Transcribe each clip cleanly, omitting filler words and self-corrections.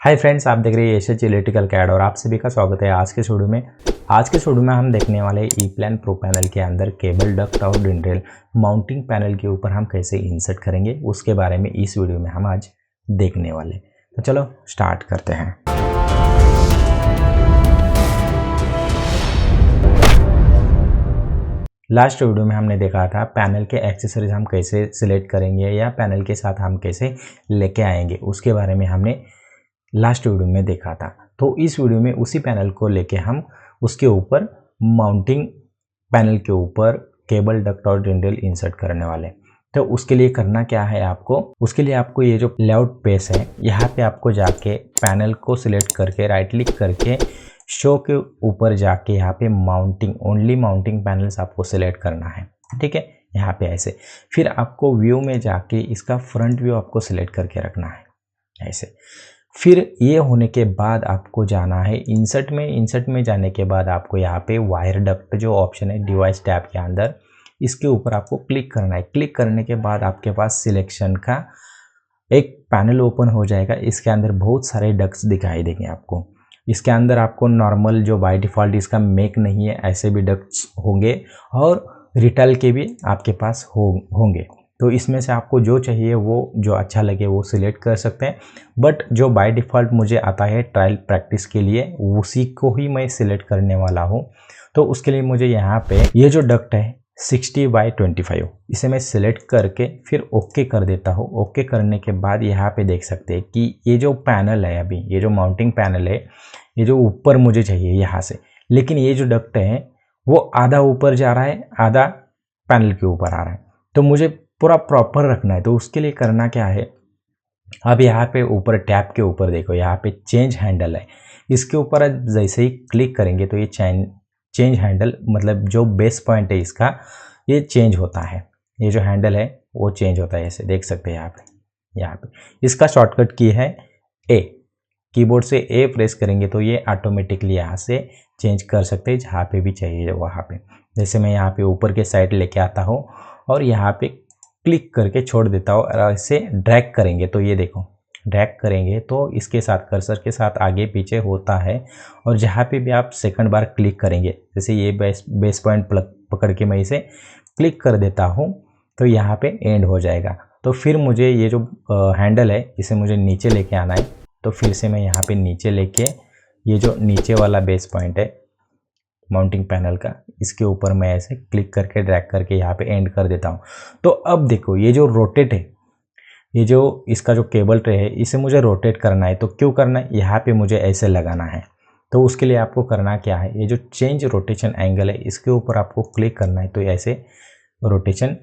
Hi friends, आप देख रहे हैं एसएच इलेक्ट्रिकल कैड और आप सभी का स्वागत है आज के वीडियो में। आज के वीडियो में हम देखने वाले ई प्लान प्रो पैनल के अंदर केबल डक्ट और डिंड्रेल माउंटिंग पैनल के ऊपर हम कैसे इंसर्ट करेंगे उसके बारे में इस वीडियो में हम आज देखने वाले। तो चलो स्टार्ट करते हैं। लास्ट वीडियो में हमने देखा था पैनल के एक्सेसरीज हम कैसे सिलेक्ट करेंगे या पैनल के साथ हम कैसे लेके आएंगे उसके बारे में हमने लास्ट वीडियो में देखा था। तो इस वीडियो में उसी पैनल को लेके हम उसके ऊपर माउंटिंग पैनल के ऊपर केबल डक्ट और डिंड्रेल इंसर्ट करने वाले। तो उसके लिए करना क्या है उसके लिए आपको ये जो लेआउट पेज है यहाँ पे आपको जाके पैनल को सिलेक्ट करके राइट क्लिक करके शो के ऊपर जाके यहाँ पे माउंटिंग ओनली माउंटिंग पैनल्स आपको सिलेक्ट करना है। ठीक है, यहाँ पे ऐसे फिर आपको व्यू में जाके इसका फ्रंट व्यू आपको सिलेक्ट करके रखना है ऐसे। फिर ये होने के बाद आपको जाना है इंसर्ट में। इंसर्ट में जाने के बाद आपको यहाँ पे वायर डक्ट जो ऑप्शन है डिवाइस टैब के अंदर इसके ऊपर आपको क्लिक करना है। क्लिक करने के बाद आपके पास सिलेक्शन का एक पैनल ओपन हो जाएगा। इसके अंदर बहुत सारे डक्ट्स दिखाई देंगे आपको। इसके अंदर आपको नॉर्मल जो बाय डिफ़ॉल्ट इसका मेक नहीं है ऐसे भी डक्ट्स होंगे और रिटेल के भी आपके पास होंगे। तो इसमें से आपको जो चाहिए वो जो अच्छा लगे वो सिलेक्ट कर सकते हैं। बट जो बाय डिफ़ॉल्ट मुझे आता है ट्रायल प्रैक्टिस के लिए उसी को ही मैं सिलेक्ट करने वाला हूँ। तो उसके लिए मुझे यहाँ पे ये जो डक्ट है 60/25 इसे मैं सिलेक्ट करके फिर ओके कर देता हूँ। ओके करने के बाद यहाँ पे देख सकते हैं कि ये जो पैनल है अभी ये जो माउंटिंग पैनल है ये जो ऊपर मुझे चाहिए यहाँ से, लेकिन ये जो डक्ट है वो आधा ऊपर जा रहा है आधा पैनल के ऊपर आ रहा है। तो मुझे पूरा प्रॉपर रखना है। तो उसके लिए करना क्या है, अब यहाँ पे ऊपर टैब के ऊपर देखो यहाँ पे चेंज हैंडल है। इसके ऊपर जैसे ही क्लिक करेंगे तो ये चेंज हैंडल मतलब जो बेस पॉइंट है इसका ये चेंज होता है। ये जो हैंडल है वो चेंज होता है ऐसे देख सकते हैं यहाँ पे इसका शॉर्टकट की है ए। कीबोर्ड से ए प्रेस करेंगे तो ये ऑटोमेटिकली यहाँ से चेंज कर सकते हैं जहाँ पे भी चाहिए वहाँ पे। जैसे मैं यहाँ पे ऊपर के साइड लेके आता हूँ और यहाँ पे क्लिक करके छोड़ देता हूँ और इसे ड्रैग करेंगे तो ये देखो ड्रैग करेंगे तो इसके साथ कर्सर के साथ आगे पीछे होता है। और जहाँ पे भी आप सेकंड बार क्लिक करेंगे जैसे ये बेस पॉइंट पकड़ के मैं इसे क्लिक कर देता हूँ तो यहाँ पे एंड हो जाएगा। तो फिर मुझे ये जो हैंडल है इसे मुझे नीचे लेके आना है। तो फिर से मैं यहाँ पे नीचे लेके ये जो नीचे वाला बेस पॉइंट है माउंटिंग पैनल का इसके ऊपर मैं ऐसे क्लिक करके ड्रैग करके यहाँ पे एंड कर देता हूँ। तो अब देखो ये जो रोटेट है ये जो इसका जो केबल ट्रे है इसे मुझे रोटेट करना है। तो क्यों करना है, यहाँ पे मुझे ऐसे लगाना है। तो उसके लिए आपको करना क्या है, ये जो चेंज रोटेशन एंगल है इसके ऊपर आपको क्लिक करना है। तो ऐसे रोटेशन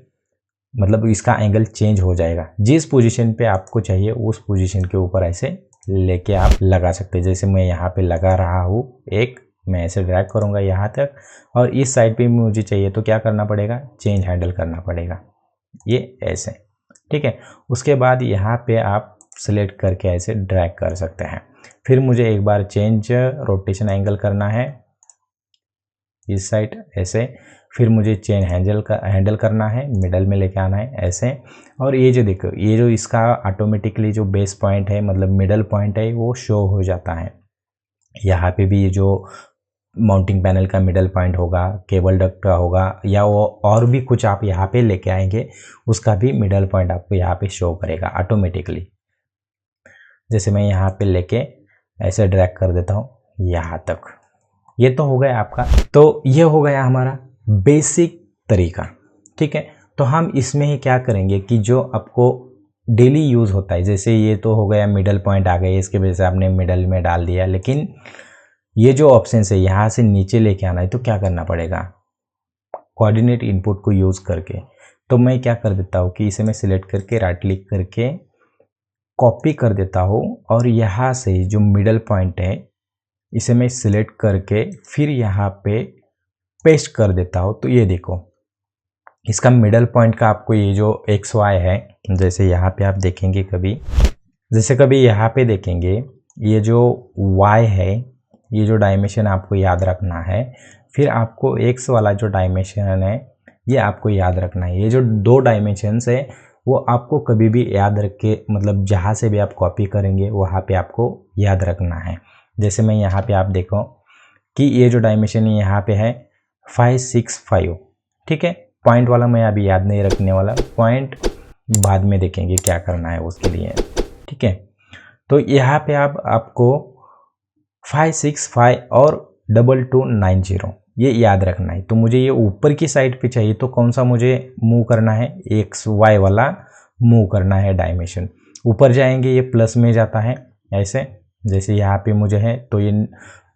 मतलब इसका एंगल चेंज हो जाएगा। जिस पोजीशन पे आपको चाहिए उस पोजीशन के ऊपर ऐसे लेके आप लगा सकते हैं। जैसे मैं यहाँ पे लगा रहा हूँ एक, मैं ऐसे ड्रैग करूँगा यहाँ तक और इस साइड पे मुझे चाहिए तो क्या करना पड़ेगा, चेंज हैंडल करना पड़ेगा ये ऐसे। ठीक है, उसके बाद यहाँ पे आप सिलेक्ट करके ऐसे ड्रैग कर सकते हैं। फिर मुझे एक बार चेंज रोटेशन एंगल करना है इस साइड ऐसे। फिर मुझे चेंज हैंडल करना है, मिडल में लेके आना है ऐसे। और ये जो देखो ये जो इसका ऑटोमेटिकली जो बेस पॉइंट है मतलब मिडल पॉइंट है वो शो हो जाता है। यहाँ पे भी जो माउंटिंग पैनल का मिडल पॉइंट होगा केबल डक्ट का होगा या वो और भी कुछ आप यहाँ पे लेके आएंगे उसका भी मिडल पॉइंट आपको यहाँ पे शो करेगा ऑटोमेटिकली। जैसे मैं यहाँ पे लेके ऐसे ड्रैग कर देता हूँ यहाँ तक। ये तो हो गया आपका। तो ये हो गया हमारा बेसिक तरीका। ठीक है, तो हम इसमें ही क्या करेंगे कि जो आपको डेली यूज़ होता है, जैसे ये तो हो गया मिडल पॉइंट आ गए इसके वजह से आपने मिडल में डाल दिया, लेकिन ये जो ऑप्शन है यहाँ से नीचे लेके आना है तो क्या करना पड़ेगा, कोऑर्डिनेट इनपुट को यूज़ करके। तो मैं क्या कर देता हूँ कि इसे मैं सिलेक्ट करके राइट क्लिक करके कॉपी कर देता हूँ और यहाँ से जो मिडल पॉइंट है इसे मैं सिलेक्ट करके फिर यहाँ पे पेस्ट कर देता हूँ। तो ये देखो इसका मिडल पॉइंट का आपको ये जो XY है, जैसे यहाँ पे आप देखेंगे कभी यहाँ पे देखेंगे ये जो Y है ये जो डायमेंशन आपको याद रखना है। फिर आपको X वाला जो डायमेंशन है ये आपको याद रखना है। ये जो दो डायमेंशंस है वो आपको कभी भी याद रख के, मतलब जहाँ से भी आप कॉपी करेंगे वहाँ पे आपको याद रखना है। जैसे मैं यहाँ पे आप देखो कि ये जो डायमेंशन है यहाँ पे है 565, ठीक है। पॉइंट वाला मैं अभी याद नहीं रखने वाला, पॉइंट बाद में देखेंगे क्या करना है उसके लिए, ठीक है। तो यहाँ पे आपको 565 और 2290 ये याद रखना है। तो मुझे ये ऊपर की साइड पे चाहिए, तो कौन सा मुझे मूव करना है, एक्स वाई वाला मूव करना है डायमेंशन। ऊपर जाएंगे ये प्लस में जाता है ऐसे, जैसे यहाँ पे मुझे है तो ये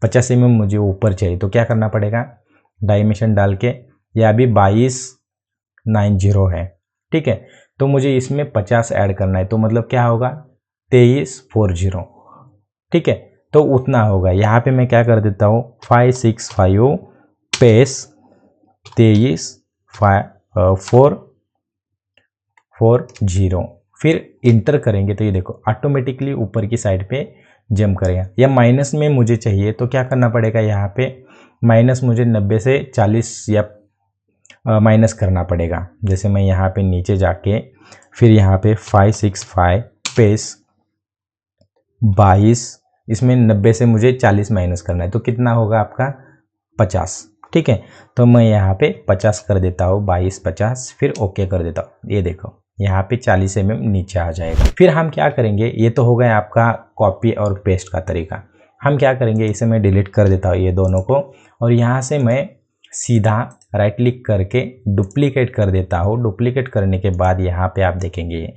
50 mm मुझे ऊपर चाहिए, तो क्या करना पड़ेगा, डायमेंशन डाल के, ये अभी 2290 है, ठीक है। तो मुझे इसमें 50 ऐड करना है, तो मतलब क्या होगा 2340, ठीक है। तो उतना होगा। यहाँ पे मैं क्या कर देता हूँ 565 पेस 23440, फिर इंटर करेंगे तो ये देखो ऑटोमेटिकली ऊपर की साइड पे जंप करेगा। या माइनस में मुझे चाहिए तो क्या करना पड़ेगा, यहाँ पे माइनस मुझे 90 से 40 या माइनस करना पड़ेगा। जैसे मैं यहाँ पे नीचे जाके फिर यहाँ पे 565 पेस 22, इसमें 90 से मुझे 40 माइनस करना है, तो कितना होगा आपका 50, ठीक है। तो मैं यहाँ पे 50 कर देता हूँ, 2250, फिर ओके कर देता हूँ। ये देखो यहाँ पे 40 mm नीचे आ जाएगा। फिर हम क्या करेंगे, ये तो हो गया आपका कॉपी और पेस्ट का तरीका। हम क्या करेंगे, इसे मैं डिलीट कर देता हूँ ये दोनों को, और यहाँ से मैं सीधा राइट क्लिक करके डुप्लीकेट कर देता हूँ। डुप्लीकेट करने के बाद यहाँ पे आप देखेंगे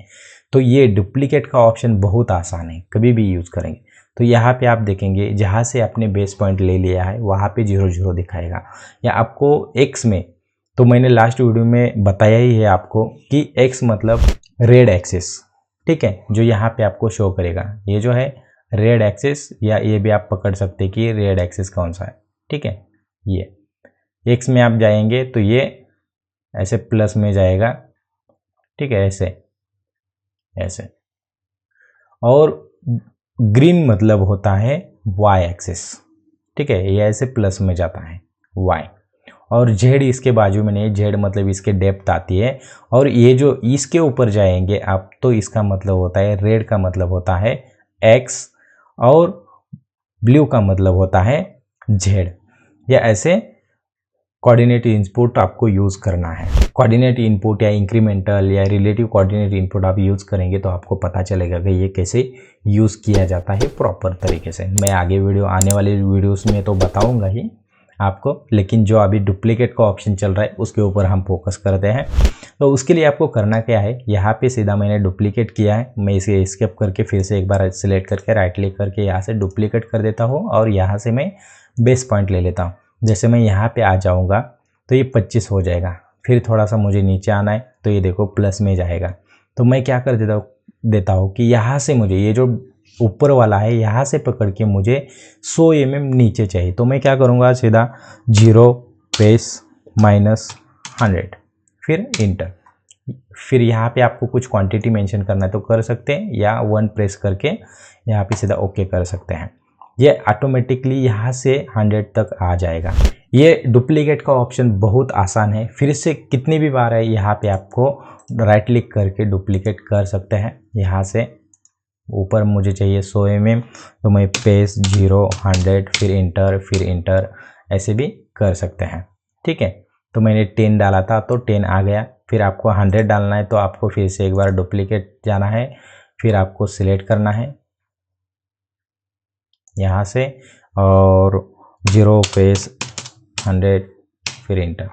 तो ये डुप्लीकेट का ऑप्शन बहुत आसान है, कभी भी यूज़ करेंगे तो यहाँ पे आप देखेंगे जहाँ से आपने बेस पॉइंट ले लिया है वहाँ पे 00 दिखाएगा। या आपको एक्स में, तो मैंने लास्ट वीडियो में बताया ही है आपको कि एक्स मतलब रेड एक्सिस, ठीक है, जो यहाँ पे आपको शो करेगा। ये जो है रेड एक्सिस, या ये भी आप पकड़ सकते हैं कि रेड एक्सिस कौन सा है, ठीक है। ये एक्स में आप जाएंगे तो ये ऐसे प्लस में जाएगा, ठीक है, ऐसे ऐसे। और ग्रीन मतलब होता है वाई एक्सिस, ठीक है, ये ऐसे प्लस में जाता है वाई। और जेड इसके बाजू में नहीं, जेड मतलब इसके डेप्थ आती है। और ये जो इसके ऊपर जाएंगे आप तो इसका मतलब होता है, रेड का मतलब होता है एक्स और ब्लू का मतलब होता है जेड। या ऐसे कोऑर्डिनेट इनपुट आपको यूज़ करना है। कोऑर्डिनेट इनपुट या इंक्रीमेंटल या रिलेटिव कोऑर्डिनेट इनपुट आप यूज़ करेंगे तो आपको पता चलेगा कि ये कैसे यूज़ किया जाता है प्रॉपर तरीके से। मैं आगे आने वाले वीडियोस में तो बताऊंगा ही आपको, लेकिन जो अभी डुप्लीकेट का ऑप्शन चल रहा है उसके ऊपर हम फोकस करते हैं। तो उसके लिए आपको करना क्या है, यहाँ पे सीधा मैंने डुप्लीकेट किया है, मैं इसे एस्केप करके फिर से एक बार सिलेक्ट करके राइट क्लिक करके यहाँ से डुप्लीकेट कर देता हूँ और यहाँ से मैं बेस पॉइंट ले लेता हूँ। जैसे मैं यहाँ पे आ जाऊँगा तो ये 25 हो जाएगा। फिर थोड़ा सा मुझे नीचे आना है तो ये देखो प्लस में जाएगा। तो मैं क्या कर देता हूँ कि यहाँ से मुझे ये जो ऊपर वाला है यहाँ से पकड़ के मुझे 100 mm नीचे चाहिए। तो मैं क्या करूँगा, सीधा 0 पेस -100, फिर इंटर। फिर यहाँ पे आपको कुछ क्वांटिटी मेंशन करना है तो कर सकते हैं, या 1 प्रेस करके यहाँ पे सीधा ओके कर सकते हैं। ये ऑटोमेटिकली यहाँ से 100 तक आ जाएगा। ये डुप्लीकेट का ऑप्शन बहुत आसान है, फिर से कितनी भी बार है यहाँ पे आपको राइट क्लिक करके डुप्लीकेट कर सकते हैं। यहाँ से ऊपर मुझे चाहिए 100 mm तो मैं पेस 0 100 फिर इंटर ऐसे भी कर सकते हैं, ठीक है। तो मैंने 10 डाला था तो 10 आ गया। फिर आपको 100 डालना है तो आपको फिर से एक बार डुप्लीकेट जाना है, फिर आपको सिलेक्ट करना है यहाँ से और 0 पेस 100 फिर इंटर।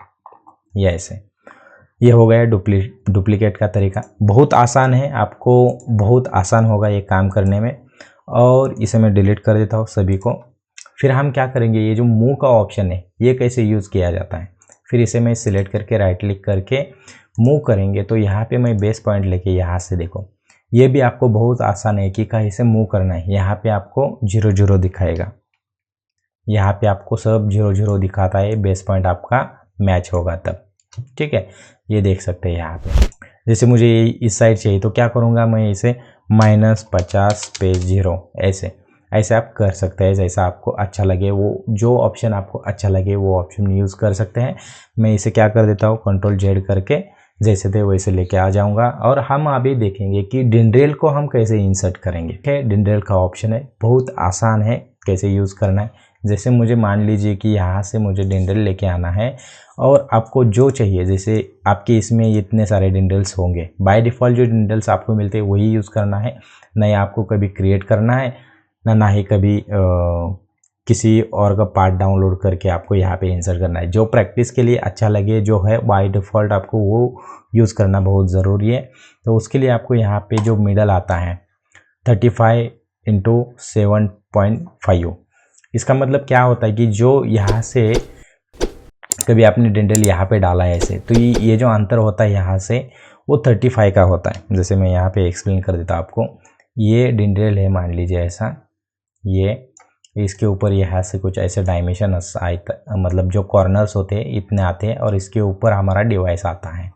ये ऐसे, ये हो गया डुप्लीकेट का तरीका। बहुत आसान है, आपको बहुत आसान होगा ये काम करने में। और इसे मैं डिलीट कर देता हूँ सभी को। फिर हम क्या करेंगे, ये जो मूव का ऑप्शन है ये कैसे यूज़ किया जाता है, फिर इसे मैं सिलेक्ट करके राइट क्लिक करके मूव करेंगे तो यहाँ पे मैं बेस पॉइंट लेके यहाँ से देखो, ये भी आपको बहुत आसान है कि कैसे मूव करना है। यहाँ पे आपको 00 दिखाएगा, यहाँ पे आपको सब 00 दिखाता है, बेस पॉइंट आपका मैच होगा तब, ठीक है। ये देख सकते हैं यहाँ पे। जैसे मुझे इस साइड चाहिए तो क्या करूँगा, मैं इसे -50 पेज 0 ऐसे आप कर सकते हैं, जैसा आपको अच्छा लगे। वो जो ऑप्शन आपको अच्छा लगे वो ऑप्शन यूज़ कर सकते हैं। मैं इसे क्या कर देता हूँ, Ctrl Z करके जैसे थे वैसे लेके आ जाऊंगा। और हम अभी देखेंगे कि डिंड्रेल को हम कैसे इंसर्ट करेंगे। ठीक है, डिंड्रेल का ऑप्शन है, बहुत आसान है कैसे यूज़ करना है। जैसे मुझे मान लीजिए कि यहाँ से मुझे डिंड्रेल लेके आना है और आपको जो चाहिए, जैसे आपके इसमें इतने सारे डिंड्रेल्स होंगे, बाय डिफ़ॉल्ट जो डिंड्रेल्स आपको मिलते हैं वही यूज़ करना है, नहीं आपको कभी क्रिएट करना है ना ही कभी किसी और का पार्ट डाउनलोड करके आपको यहाँ पे इंसर्ट करना है। जो प्रैक्टिस के लिए अच्छा लगे, जो है बाय डिफ़ॉल्ट आपको वो यूज़ करना बहुत ज़रूरी है। तो उसके लिए आपको यहाँ पे जो मिडल आता है 35 × 7.5, इसका मतलब क्या होता है कि जो यहाँ से कभी आपने डिंड्रेल यहाँ पे डाला है ऐसे, तो ये जो अंतर होता है यहाँ से वो 35 का होता है। जैसे मैं यहाँ पे एक्सप्लेन कर देता हूँ आपको। ये डिंड्रेल है, मान लीजिए ऐसा, ये इसके ऊपर यहाँ से कुछ ऐसे डायमेंशन मतलब जो कॉर्नर्स होते हैं इतने आते हैं और इसके ऊपर हमारा डिवाइस आता है।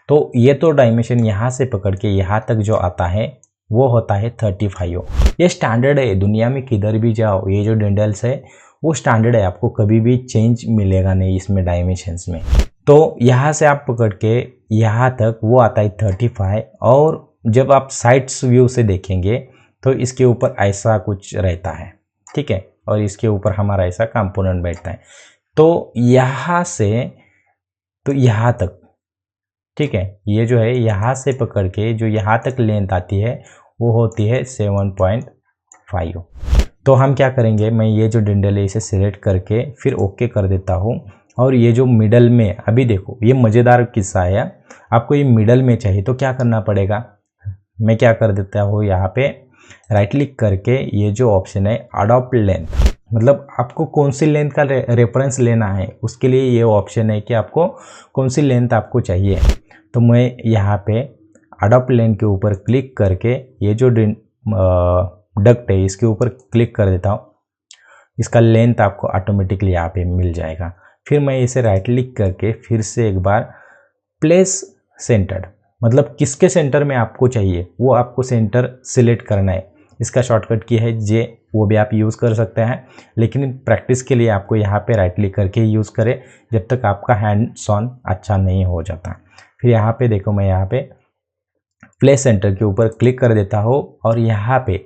तो ये तो डायमेंशन यहाँ से पकड़ के यहाँ तक जो आता है वो होता है 35। ये स्टैंडर्ड है, दुनिया में किधर भी जाओ ये जो डिंड्रेल्स है वो स्टैंडर्ड है, आपको कभी भी चेंज मिलेगा नहीं इसमें डायमेंशंस में। तो यहाँ से आप पकड़ के यहाँ तक वो आता है 35। और जब आप साइड्स व्यू से देखेंगे तो इसके ऊपर ऐसा कुछ रहता है, ठीक है, और इसके ऊपर हमारा ऐसा कंपोनेंट बैठता है। तो यहाँ से तो यहाँ तक, ठीक है, ये जो है यहाँ से पकड़ के जो यहाँ तक लेंथ आती है वो होती है 7.5। तो हम क्या करेंगे, मैं ये जो डिंड्रेल है इसे सिलेक्ट करके फिर ओके कर देता हूँ। और ये जो मिडल में, अभी देखो ये मज़ेदार किस्सा है, आपको ये मिडल में चाहिए तो क्या करना पड़ेगा, मैं क्या कर देता हूँ यहाँ पे राइट क्लिक करके ये जो ऑप्शन है अडॉप्ट लेंथ, मतलब आपको कौन सी लेंथ का रेफरेंस लेना है उसके लिए ये ऑप्शन है कि आपको कौन सी लेंथ आपको चाहिए। तो मैं यहाँ पे अडॉप्ट लेंथ के ऊपर क्लिक करके ये जो डक्ट है इसके ऊपर क्लिक कर देता हूँ, इसका लेंथ आपको ऑटोमेटिकली यहाँ पे मिल जाएगा। फिर मैं इसे राइट क्लिक करके फिर से एक बार प्लेस सेंटर्ड, मतलब किसके सेंटर में आपको चाहिए वो आपको सेंटर सिलेक्ट करना है। इसका शॉर्टकट की है जे, वो भी आप यूज़ कर सकते हैं, लेकिन प्रैक्टिस के लिए आपको यहाँ पे राइट क्लिक करके यूज़ करें जब तक आपका हैंड्स ऑन अच्छा नहीं हो जाता। फिर यहाँ पे देखो, मैं यहाँ पे प्लेस सेंटर के ऊपर क्लिक कर देता हूँ और यहाँ पे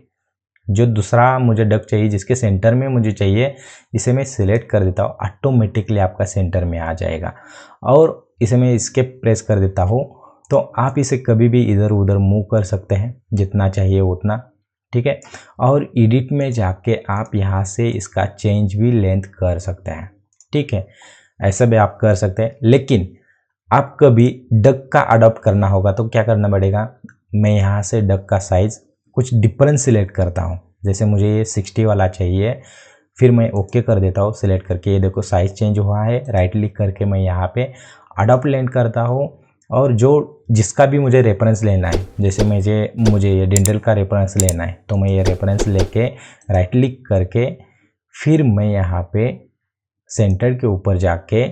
जो दूसरा मुझे डक चाहिए जिसके सेंटर में मुझे चाहिए इसे मैं सिलेक्ट कर देता हूँ, ऑटोमेटिकली आपका सेंटर में आ जाएगा। और इसे मैं एस्केप प्रेस कर देता हूँ तो आप इसे कभी भी इधर उधर मूव कर सकते हैं जितना चाहिए उतना, ठीक है। और एडिट में जाके आप यहाँ से इसका चेंज भी लेंथ कर सकते हैं, ठीक है, ऐसा भी आप कर सकते हैं। लेकिन आप कभी डक का अडॉप्ट करना होगा तो क्या करना पड़ेगा, मैं यहाँ से डक का साइज़ कुछ डिफरेंस सिलेक्ट करता हूँ। जैसे मुझे ये 60 वाला चाहिए, फिर मैं ओके कर देता हूँ सिलेक्ट करके, ये देखो साइज़ चेंज हुआ है। राइट क्लिक करके मैं यहाँ पे अडॉप्ट लेंथ करता हूँ और जो जिसका भी मुझे रेफरेंस लेना है, जैसे मुझे ये डिंड्रेल का रेफरेंस लेना है तो मैं ये रेफरेंस लेके राइट क्लिक करके फिर मैं यहाँ पे सेंटर के ऊपर जाके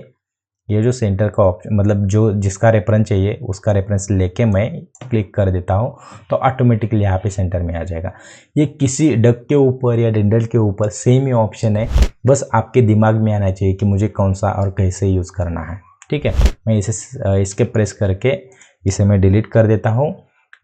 ये जो सेंटर का ऑप्शन, मतलब जो जिसका रेफरेंस चाहिए उसका रेफरेंस लेके मैं क्लिक कर देता हूँ तो ऑटोमेटिकली यहाँ पे सेंटर में आ जाएगा। ये किसी डक के ऊपर या डिंड्रेल के ऊपर सेम ही ऑप्शन है, बस आपके दिमाग में आना चाहिए कि मुझे कौन सा और कैसे यूज़ करना है, ठीक है। मैं इसे इसके प्रेस करके इसे मैं डिलीट कर देता हूँ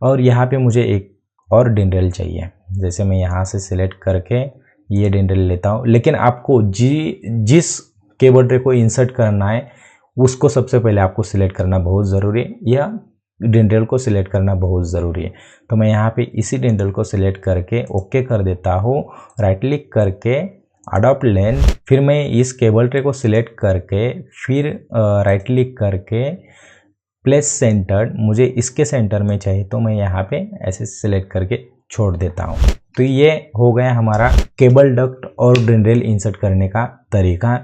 और यहाँ पे मुझे एक और डिंड्रेल चाहिए। जैसे मैं यहाँ से सिलेक्ट करके ये डिंड्रेल लेता हूँ, लेकिन आपको जिस कीबोर्ड ट्रे को इंसर्ट करना है उसको सबसे पहले आपको सिलेक्ट करना बहुत ज़रूरी है, या डिंड्रेल को सिलेक्ट करना बहुत ज़रूरी है। तो मैं यहाँ पे इसी डिंड्रेल को सिलेक्ट करके ओके कर देता हूँ, राइट क्लिक करके अडॉप्ट लेंथ, फिर मैं इस केबल ट्रे को सिलेक्ट करके फिर राइट क्लिक करके प्लेस सेंटर्ड, मुझे इसके सेंटर में चाहिए तो मैं यहाँ पे ऐसे सिलेक्ट करके छोड़ देता हूँ। तो ये हो गया हमारा केबल डक्ट और डिंड्रेल इंसर्ट करने का तरीका।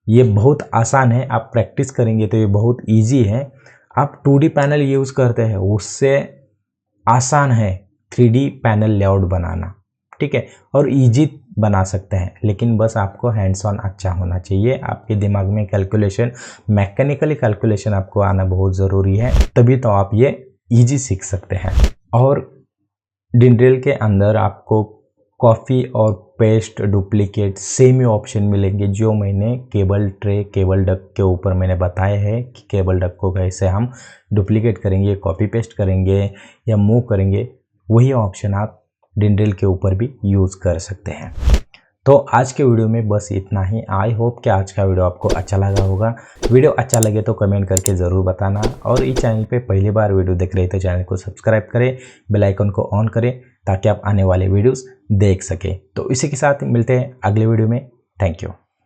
ये बहुत आसान है, आप प्रैक्टिस करेंगे तो ये बहुत इजी है। आप 2D पैनल यूज़ करते हैं उससे आसान है 3D पैनल लेआउट बनाना, ठीक है, और इजी बना सकते हैं, लेकिन बस आपको हैंड्स ऑन अच्छा होना चाहिए। आपके दिमाग में कैलकुलेशन, मैकेनिकली कैलकुलेशन आपको आना बहुत ज़रूरी है, तभी तो आप ये इजी सीख सकते हैं। और डिंड्रेल के अंदर आपको कॉपी और पेस्ट डुप्लीकेट सेम ही ऑप्शन मिलेंगे जो मैंने केबल ट्रे केबल डक के ऊपर मैंने बताया है कि केबल डक को कैसे हम डुप्लीकेट करेंगे, कॉपी पेस्ट करेंगे या मूव करेंगे। वही ऑप्शन आप डिंडल के ऊपर भी यूज़ कर सकते हैं। तो आज के वीडियो में बस इतना ही। आई होप कि आज का वीडियो आपको अच्छा लगा होगा। वीडियो अच्छा लगे तो कमेंट करके ज़रूर बताना, और इस चैनल पे पहली बार वीडियो देख रहे तो चैनल को सब्सक्राइब करें, बेल आइकन को ऑन करें ताकि आप आने वाले वीडियोस देख सकें। तो इसी के साथ मिलते हैं अगले वीडियो में। Thank you.